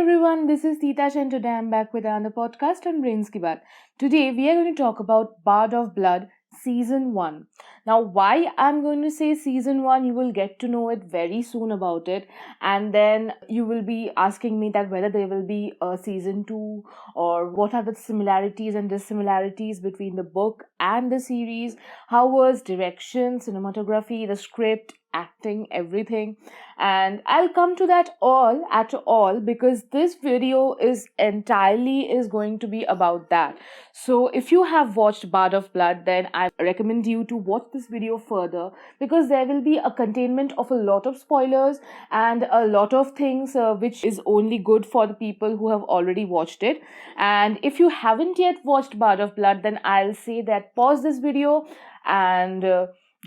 everyone, this is Titash and today I'm back with another podcast on Brains Ki Baat. Today we are going to talk about Bard of Blood Season 1. Now why I'm going to say Season 1, you will get to know it very soon about it, and then you will be asking me that whether there will be a Season 2 or what are the similarities and dissimilarities between the book and the series, how was direction, cinematography, the script, acting, everything. And I'll come to that all because this video is going to be about that. So if you have watched Bard of Blood, then I recommend you to watch this video further, because there will be a containment of a lot of spoilers and a lot of things which is only good for the people who have already watched it. And if you haven't yet watched Bard of Blood, then I'll say that pause this video and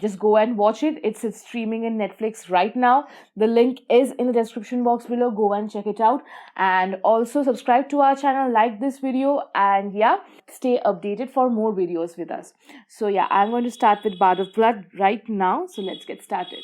just go and watch it. It's streaming in Netflix right now. The link is in the description box below. Go and check it out. And also subscribe to our channel, like this video, and stay updated for more videos with us. So I'm going to start with Bard of Blood right now. So let's get started.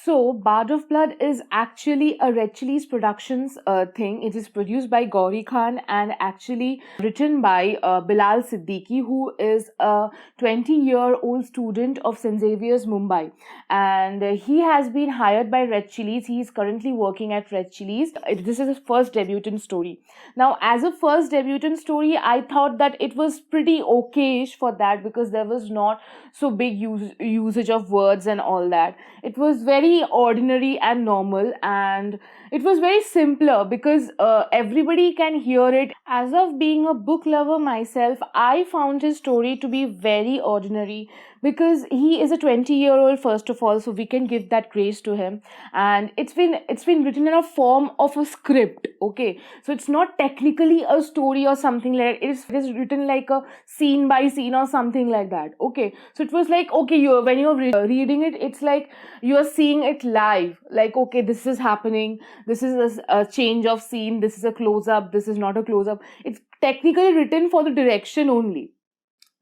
So, Bard of Blood is actually a Red Chillies Productions thing. It is produced by Gauri Khan and actually written by Bilal Siddiqi, who is a 20-year-old student of St. Xavier's, Mumbai. And he has been hired by Red Chillies. He is currently working at Red Chillies. This is his first debutant story. Now, as a first debutant story, I thought that it was pretty okay-ish for that, because there was not so big usage of words and all that. It was very ordinary and normal, and it was very simpler because everybody can hear it. As of being a book lover myself, I found his story to be very ordinary, because he is a 20-year-old first of all, so we can give that grace to him. And it's been written in a form of a script. Okay, so it's not technically a story or something like that. It is written like a scene by scene or something like that. Okay, so it was like, okay, when you're reading it, it's like you're seeing it live, like, okay, this is happening, this is a change of scene, this is a close-up, this is not a close-up. It's technically written for the direction only.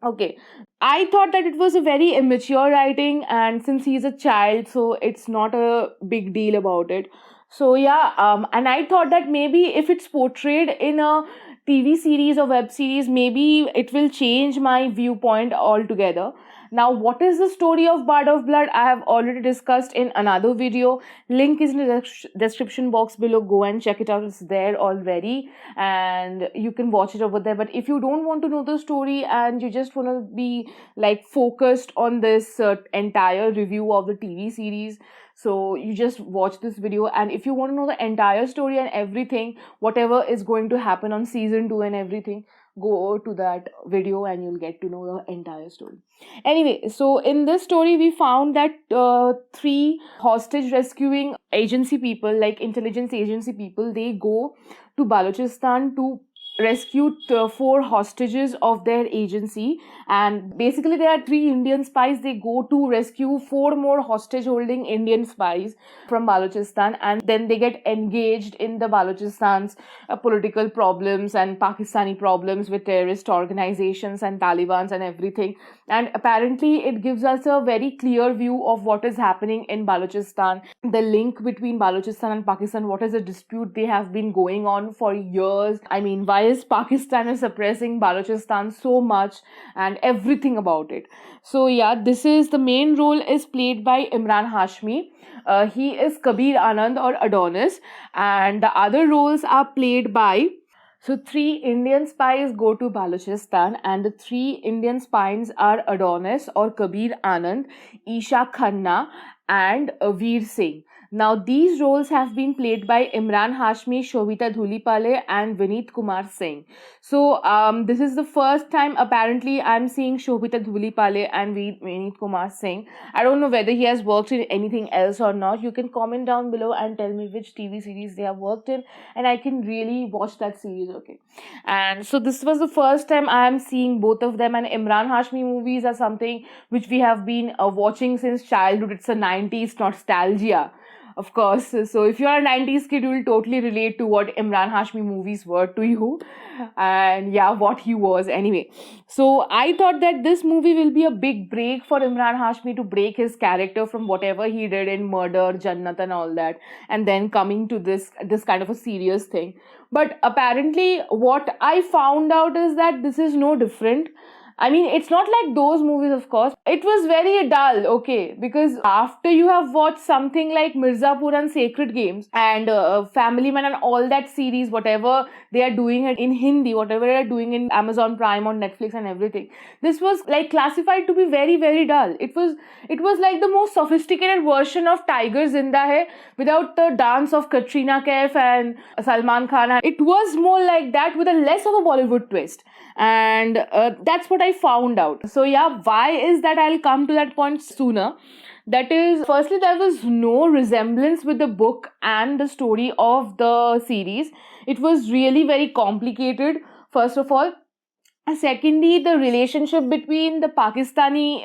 Okay, I thought that it was a very immature writing, and since he's a child, so it's not a big deal about it. So and I thought that maybe if it's portrayed in a TV series or web series, maybe it will change my viewpoint altogether. Now, what is the story of Bard of Blood? I have already discussed in another video. Link is in the description box below. Go and check it out. It's there already, and you can watch it over there. But if you don't want to know the story and you just want to be like focused on this entire review of the TV series, so you just watch this video. And if you want to know the entire story and everything, whatever is going to happen on season 2 and everything, go to that video and you'll get to know the entire story. Anyway, so in this story we found that 3 hostage rescuing agency people, like intelligence agency people, they go to Balochistan to rescue 4 hostages of their agency. And basically there are 3 Indian spies. They go to rescue 4 more hostage holding Indian spies from Balochistan, and then they get engaged in the Balochistan's political problems and Pakistani problems with terrorist organizations and Talibans and everything. And apparently it gives us a very clear view of what is happening in Balochistan, the link between Balochistan and Pakistan, what is a dispute they have been going on for years. I mean, why is Pakistan is suppressing Balochistan so much, and everything about it. So this is the main role is played by Emraan Hashmi. He is Kabir Anand or Adonis, and the other roles are played by 3 Indian spies go to Balochistan, and the 3 Indian spies are Adonis or Kabir Anand, Isha Khanna, and Veer Singh. Now, these roles have been played by Emraan Hashmi, Sobhita Dhulipale, and Vineet Kumar Singh. So, this is the first time apparently I'm seeing Sobhita Dhulipale and Vineet Kumar Singh. I don't know whether he has worked in anything else or not. You can comment down below and tell me which TV series they have worked in, and I can really watch that series. Okay, and so this was the first time I am seeing both of them. And Emraan Hashmi movies are something which we have been watching since childhood. It's a 90s nostalgia. of course. So if you are a 90s kid, you will totally relate to what Emraan Hashmi movies were to you. And yeah, what he was anyway. So I thought that this movie will be a big break for Emraan Hashmi to break his character from whatever he did in Murder, Jannat and all that. And then coming to this kind of a serious thing. But apparently what I found out is that this is no different. I mean, it's not like those movies, of course. It was very dull, okay, because after you have watched something like Mirzapur and Sacred Games and Family Man and all that series, whatever they are doing it in Hindi, whatever they are doing in Amazon Prime or Netflix and everything, this was like classified to be very, very dull. It was like the most sophisticated version of Tiger Zinda Hai without the dance of Katrina Kaif and Salman Khan. It was more like that with a less of a Bollywood twist. And that's what I found out. So yeah, why is that? I'll come to that point sooner. That is, firstly, there was no resemblance with the book and the story of the series. It was really very complicated, first of all. Secondly, the relationship between the Pakistani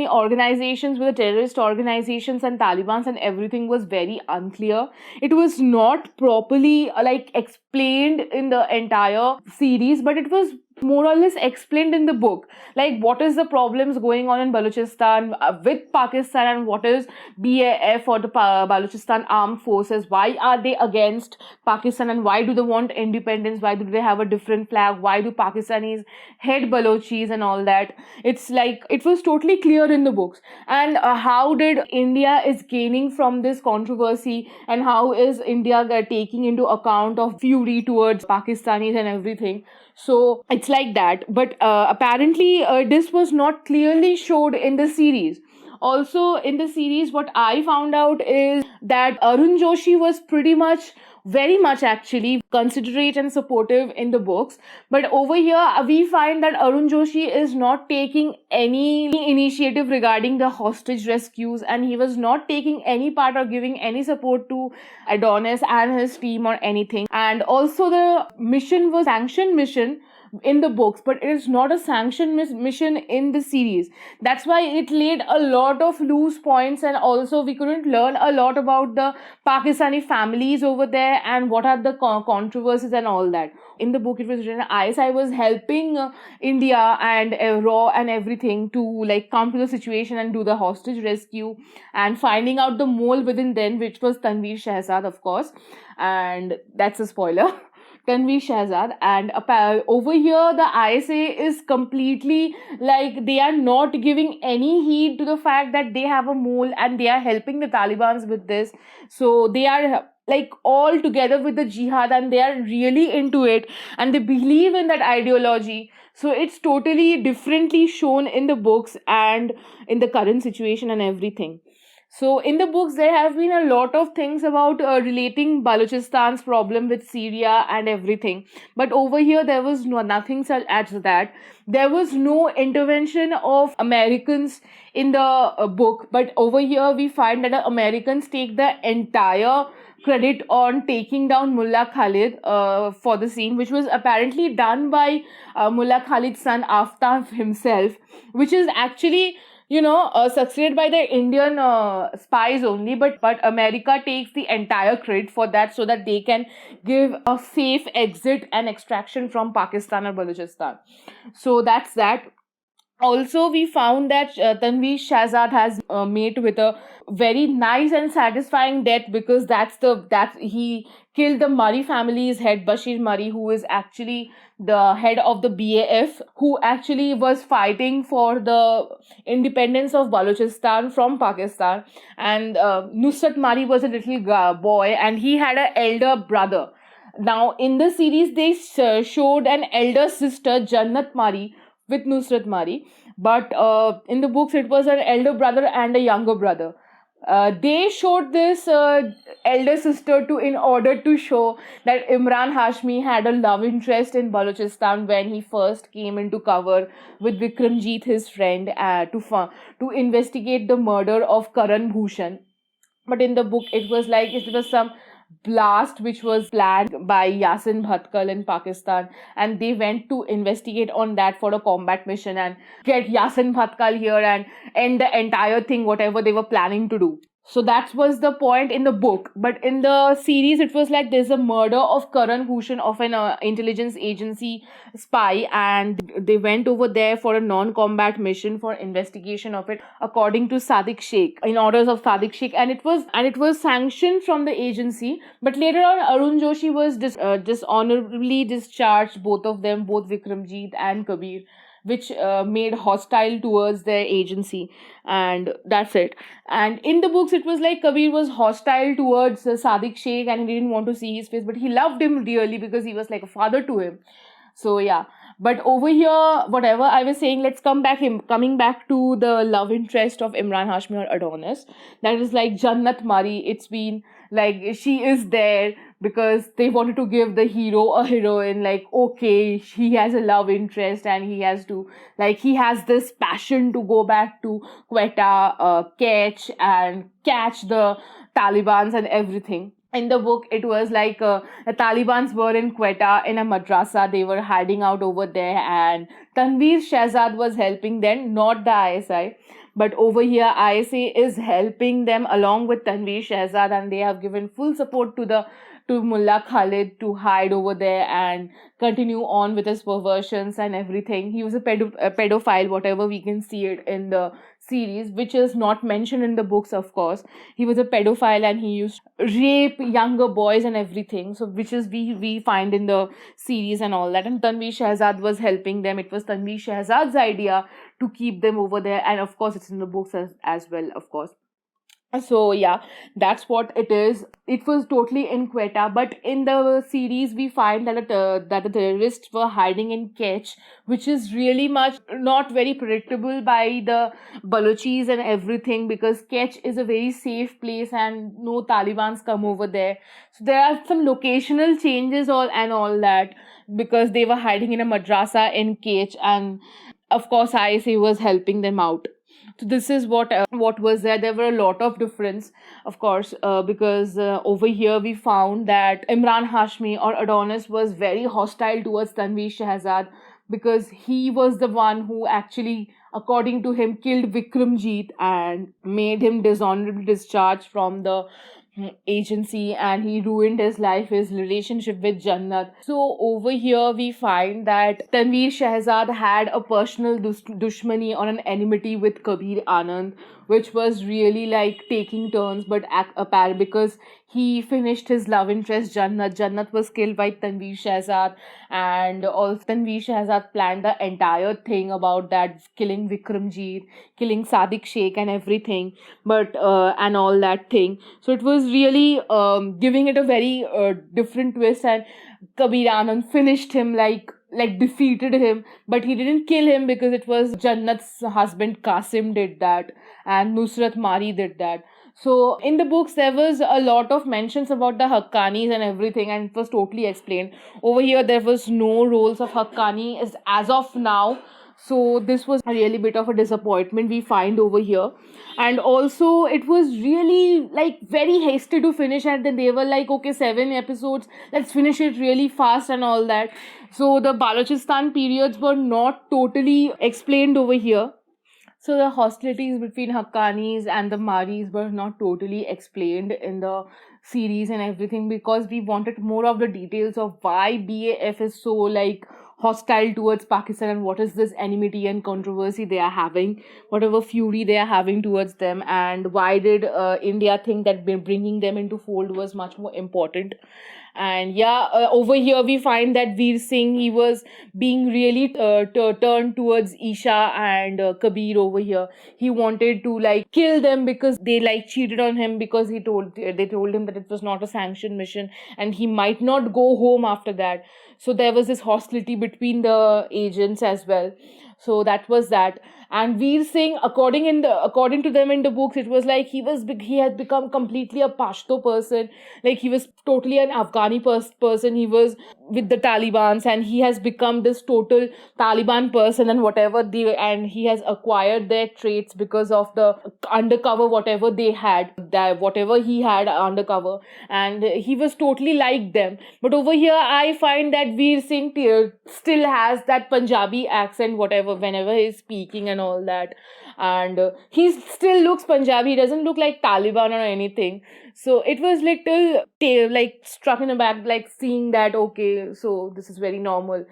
organizations with the terrorist organizations and Taliban and everything was very unclear. It was not properly like explained in the entire series, but it was more or less explained in the book, like what is the problems going on in Balochistan with Pakistan, and what is BAF or the Balochistan armed forces, why are they against Pakistan, and why do they want independence, why do they have a different flag, why do Pakistanis hate Balochis and all that. It's like it was totally clear in the books. And how did India is gaining from this controversy, and how is India taking into account of fury towards Pakistanis and everything. So it's like that. But apparently this was not clearly showed in the series. Also in the series, what I found out is that Arun Joshi was very much actually considerate and supportive in the books. But over here, we find that Arun Joshi is not taking any initiative regarding the hostage rescues, and he was not taking any part or giving any support to Adonis and his team or anything. And also the mission was sanctioned mission in the books, but it is not a sanctioned mission in the series. That's why it laid a lot of loose points, and also we couldn't learn a lot about the Pakistani families over there and what are the controversies and all that. In the book, it was written ISI was helping India and RAW and everything to like come to the situation and do the hostage rescue and finding out the mole within them, which was Tanveer Shahzad, of course. And that's a spoiler. Tanveer Shahzad. And over here the ISA is completely like they are not giving any heed to the fact that they have a mole and they are helping the Taliban with this. So they are like all together with the jihad and they are really into it and they believe in that ideology. So it's totally differently shown in the books and in the current situation and everything. So in the books, there have been a lot of things about relating Balochistan's problem with Syria and everything. But over here, there was nothing such as that. There was no intervention of Americans in the book. But over here, we find that the Americans take the entire credit on taking down Mullah Khalid for the scene, which was apparently done by Mullah Khalid's son Aftab himself, which is actually succeeded by the Indian spies only, but America takes the entire credit for that so that they can give a safe exit and extraction from Pakistan or Balochistan. So that's that. Also, we found that Tanveer Shahzad has met with a very nice and satisfying death because that he killed the Murray family's head, Bashir Murray, who is actually the head of the BAF, who actually was fighting for the independence of Balochistan from Pakistan. And Nusrat Murray was a little boy, and he had an elder brother. Now, in the series, they showed an elder sister, Jannat Murray, with Nusrat Murray, but in the books it was an elder brother and a younger brother. They showed this elder sister in order to show that Emraan Hashmi had a love interest in Balochistan when he first came into cover with Vikramjit, his friend, to investigate the murder of Karan Bhushan. But in the book, it was some blast which was planned by Yasin Bhatkal in Pakistan, and they went to investigate on that for a combat mission and get Yasin Bhatkal here and end the entire thing, whatever they were planning to do. So that was the point in the book. But in the series, it was like there's a murder of Karan Bhushan, of an intelligence agency spy, and they went over there for a non-combat mission for investigation of it, according to Sadiq Sheikh, in orders of Sadiq Sheikh, and it was sanctioned from the agency. But later on, Arun Joshi was dishonorably discharged, both of them, both Vikramjit and Kabir, which made hostile towards their agency, and that's it. And in the books, it was like Kabir was hostile towards Sadiq Sheikh, and he didn't want to see his face, but he loved him dearly because he was like a father to him. So yeah, but over here, whatever I was saying, let's coming back to the love interest of Imran Hashmi or Adonis. That is like Jannat Mari. It's been like she is there because they wanted to give the hero a heroine. Like, okay, he has a love interest and he has this passion to go back to Quetta, catch the Talibans and everything. In the book, it was like the Talibans were in Quetta in a madrasa. They were hiding out over there, and Tanveer Shahzad was helping them, not the ISI. But over here, ISA is helping them along with Tanveer Shahzad, and they have given full support to Mullah Khalid to hide over there and continue on with his perversions and everything. He was a pedophile, whatever we can see it in the series, which is not mentioned in the books, of course. He was a pedophile and he used to rape younger boys and everything. So, which is we find in the series and all that. And Tanveer Shahzad was helping them. It was Tanveer Shahzad's idea to keep them over there, and of course, it's in the books as well, of course. So yeah, that's what it is. It was totally in Quetta, but in the series we find that the terrorists were hiding in Kech, which is really much not very predictable by the Balochis and everything, because Kech is a very safe place and no Talibans come over there. So there are some locational changes all that, because they were hiding in a madrasa in Kech, and of course ISA was helping them out. So this is what was there. There were a lot of difference, of course, because over here we found that Imran Hashmi or Adonis was very hostile towards Tanveer Shahzad, because he was the one who actually, according to him, killed Vikramjit and made him dishonorably discharged from the agency, and he ruined his life, his relationship with Jannat. So over here we find that Tanveer Shahzad had a personal dushmani or an enmity with Kabir Anand, which was really like taking turns, but apparent, because he finished his love interest Jannat. Jannat was killed by Tanveer Shahzad, and also Tanveer Shahzad planned the entire thing about that, killing Vikramjit, killing Sadiq Sheikh and everything, but and all that thing. So it was really giving it a very different twist, and Kabir Anand finished him, like defeated him, but he didn't kill him, because it was Jannat's husband Qasim did that, and Nusrat Mari did that. So in the books there was a lot of mentions about the Haqqanis and everything, and it was totally explained. Over here there was no roles of Haqqani as of now. So this was a really bit of a disappointment we find over here. And also it was really like very hasty to finish, and then they were like, okay, 7 episodes, let's finish it really fast and all that. So the Balochistan periods were not totally explained over here. So the hostilities between Haqqanis and the Maris were not totally explained in the series and everything, because we wanted more of the details of why BAF is so like hostile towards Pakistan, and what is this enmity and controversy they are having, whatever fury they are having towards them, and why did India think that bringing them into fold was much more important. And yeah, over here we find that Veer Singh, he was being really turned towards Isha and Kabir over here. He wanted to like kill them because they like cheated on him, because they told him that it was not a sanctioned mission and he might not go home after that. So there was this hostility between the agents as well. So that was that. And Veer Singh, according to them in the books, it was like he had become completely a Pashto person. Like he was totally an Afghani person. He was with the Talibans, and he has become this total Taliban person, and and he has acquired their traits because of the undercover, whatever he had undercover, and he was totally like them. But over here, I find that Veer Singh still has that Punjabi accent, whatever, whenever he's speaking and all that. And he still looks Punjabi, he doesn't look like Taliban or anything. So it was little like struck in the back, like seeing that, okay, so this is very normal.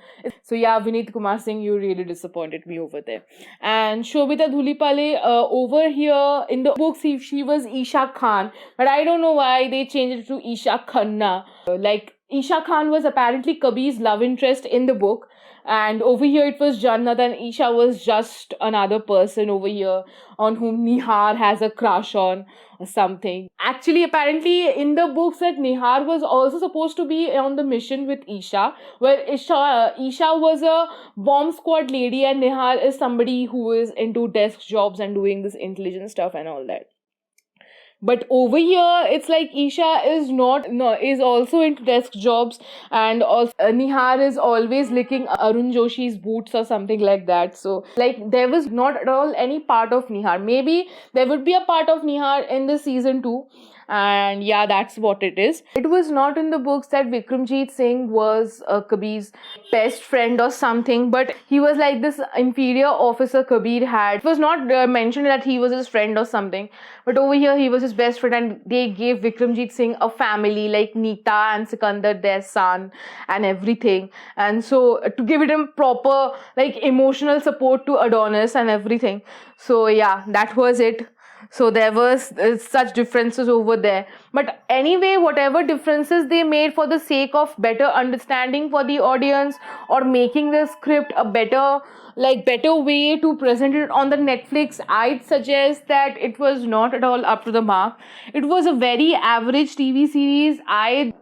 So yeah, Vineet Kumar Singh, you really disappointed me over there. And Sobhita Dhulipale, over here in the books, she was Isha Khan, but I don't know why they changed it to Isha Khanna. Like, Isha Khan was apparently Kabir's love interest in the book, and over here it was Jannat, and Isha was just another person over here on whom Nihar has a crush on or something. Actually, apparently in the books that Nihar was also supposed to be on the mission with Isha, where Isha was a bomb squad lady and Nihar is somebody who is into desk jobs and doing this intelligence stuff and all that. But over here, it's like Isha is also into desk jobs, and also Nihar is always licking Arun Joshi's boots or something like that. So like there was not at all any part of Nihar. Maybe there would be a part of Nihar in the season 2. And yeah, that's what it is. It was not in the books that Vikramjit Singh was Kabir's best friend or something, but he was like this inferior officer Kabir had. It was not mentioned that he was his friend or something, but over here he was his best friend, and they gave Vikramjit Singh a family like Neeta and Sikandar, their son, and everything. And so to give him proper like emotional support to Adonis and everything. So yeah, that was it. So there was such differences over there. But anyway, whatever differences they made for the sake of better understanding for the audience, or making the script a better way to present it on the Netflix, I'd suggest that it was not at all up to the mark. It was a very average TV series.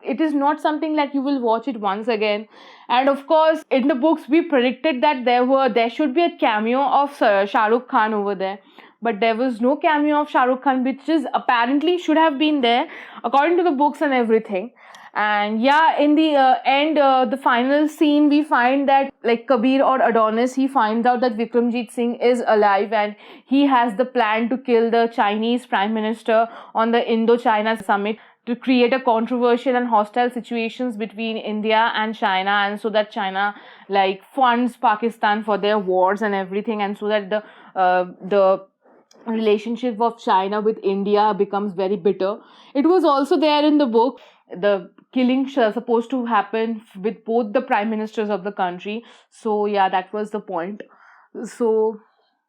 It is not something like you will watch it once again. And of course, in the books, we predicted that there should be a cameo of Shah Rukh Khan over there. But there was no cameo of Shah Rukh Khan, which is apparently should have been there according to the books and everything. And yeah, in the end, the final scene, we find that like Kabir or Adonis, he finds out that Vikramjit Singh is alive, and he has the plan to kill the Chinese Prime Minister on the Indo-China summit, to create a controversial and hostile situations between India and China, and so that China like funds Pakistan for their wars and everything, and so that the relationship of China with India becomes very bitter. It was also there in the book. The killing supposed to happen with both the prime ministers of the country. So yeah, that was the point. So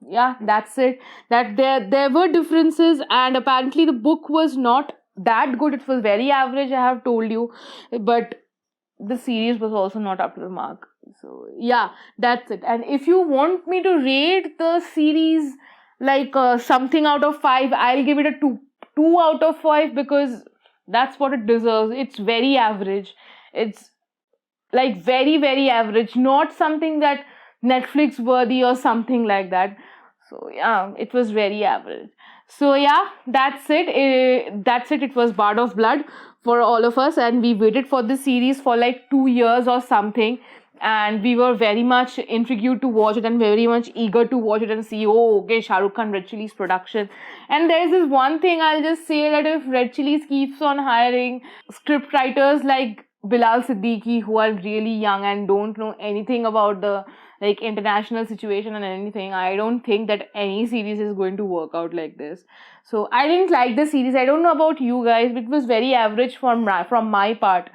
yeah, that's it. That there were differences, and apparently the book was not that good. It was very average, I have told you. But the series was also not up to the mark. So yeah, that's it. And if you want me to rate the series like something out of 5, I'll give it a 2 out of 5, because that's what it deserves. It's very average. It's like very, very average, not something that Netflix worthy or something like that. So yeah, it was very average. So yeah, that's it. It was Bard of Blood for all of us, and we waited for this series for like 2 years or something, and we were very much intrigued to watch it and very much eager to watch it and see, oh, okay, Shah Rukh Khan Red Chillies production. And there's this one thing I'll just say, that if Red Chillies keeps on hiring script writers like Bilal Siddiqi, who are really young and don't know anything about the like international situation and anything, I don't think that any series is going to work out like this. So I didn't like the series. I don't know about you guys, but it was very average from my part.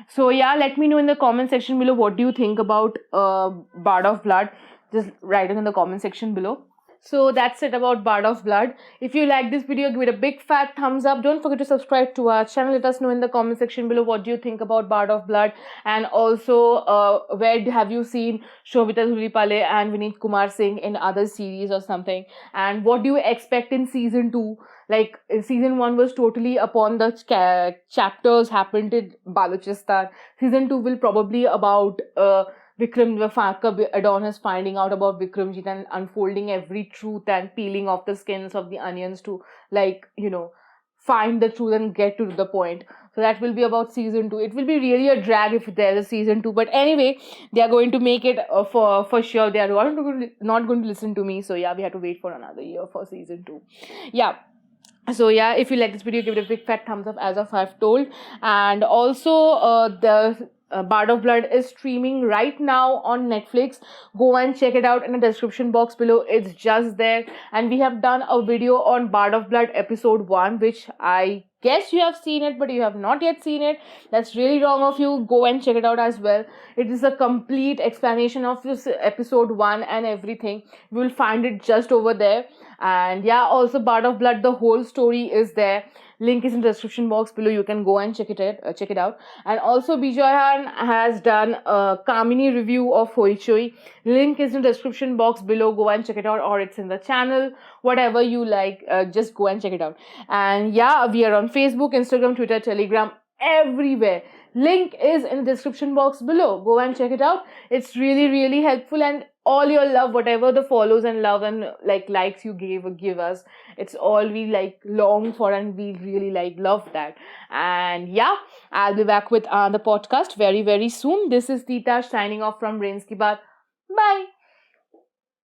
So yeah, let me know in the comment section below, what do you think about Bard of Blood. Just write it in the comment section below. So that's it about Bard of Blood. If you like this video, give it a big fat thumbs up. Don't forget to subscribe to our channel. Let us know in the comment section below, what do you think about Bard of Blood, and also where have you seen Sobhita Dhulipale and Vineet Kumar Singh in other series or something, and what do you expect in season 2? Like season 1 was totally upon the chapters happened in Balochistan. Season 2 will probably about Adonis finding out about Vikramjit and unfolding every truth and peeling off the skins of the onions to find the truth and get to the point. So that will be about season 2. It will be really a drag if there's a season 2. But anyway, they are going to make it for sure. They are not going to listen to me. So yeah, we have to wait for another year for season 2. Yeah. So yeah, if you like this video, give it a big fat thumbs up, as I've told. And also the Bard of Blood is streaming right now on Netflix. Go and check it out in the description box below. It's just there. And we have done a video on Bard of Blood episode 1, which I guess you have seen it, but you have not yet seen it. That's really wrong of you. Go and check it out as well. It is a complete explanation of this episode 1 and everything. You will find it just over there. And yeah, also Bard of Blood, the whole story is there. Link is in the description box below. You can go and check it out. And also Bijoyan has done a Kamini review of Hoichoi. Link is in the description box below. Go and check it out, or it's in the channel. Whatever you like, just go and check it out. And yeah, we are on Facebook, Instagram, Twitter, Telegram, everywhere. Link is in the description box below. Go and check it out. It's really, really helpful, and all your love, whatever the follows and love and likes you give us, it's all we long for, and we really love that. And yeah, I'll be back with the podcast very, very soon. This is Tita signing off from Brains Ki Baat. Bye.